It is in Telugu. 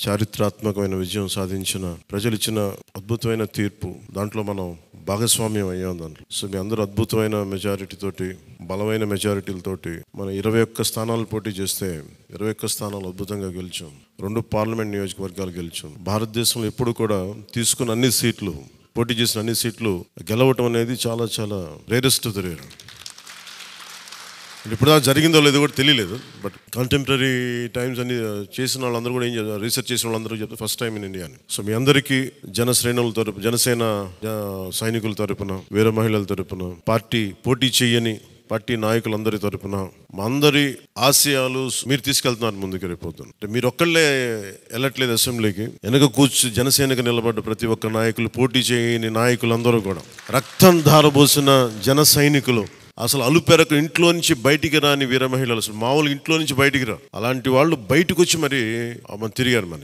చారిత్రాత్మకమైన విజయం సాధించిన ప్రజలు ఇచ్చిన అద్భుతమైన తీర్పు, దాంట్లో మనం భాగస్వామ్యం అయ్యాం దాంట్లో. సో మీ అందరూ అద్భుతమైన మెజారిటీ తోటి, బలమైన మెజారిటీలతోటి మన 21 స్థానాలు పోటీ చేస్తే 21 స్థానాలు అద్భుతంగా గెలిచాం. 2 పార్లమెంట్ నియోజకవర్గాలు గెలిచాం. భారతదేశంలో ఎప్పుడు కూడా తీసుకున్న అన్ని సీట్లు, పోటీ చేసిన అన్ని సీట్లు గెలవటం అనేది చాలా చాలా రేరెస్ట్ ఆఫ్ ద రేర్. ఇప్పుడు దాకా జరిగిందో లేదో కూడా తెలియలేదు. బట్ కంటెంపరీ టైమ్స్ అన్ని చేసిన వాళ్ళందరూ కూడా ఏం చేస్తారు, రీసెర్చ్ చేసిన వాళ్ళందరూ చెప్తారు ఫస్ట్ టైం ఇన్ ఇండియా అని. సో మీ అందరికీ జనశ్రేణుల తరపున, జనసేన సైనికుల తరపున, వీర మహిళల తరపున, పార్టీ పోటీ చేయని పార్టీ నాయకులందరి తరపున, మా అందరి ఆశయాలు మీరు తీసుకెళ్తున్నారు ముందుకు రేపోతుంది. అంటే మీరు ఒక్కళ్ళే వెళ్ళట్లేదు అసెంబ్లీకి, వెనక కూర్చు జనసేనకు నిలబడ్డ ప్రతి ఒక్క నాయకులు, పోటీ చేయని నాయకులందరూ కూడా, రక్తం ధారబోసిన జన సైనికులు, అసలు అలుపెరకు ఇంట్లో నుంచి బయటికి రాని వీర మహిళలు, అసలు మామూలు ఇంట్లో నుంచి బయటికి రా, అలాంటి వాళ్ళు బయటకు వచ్చి మరి తిరిగారు మనకి.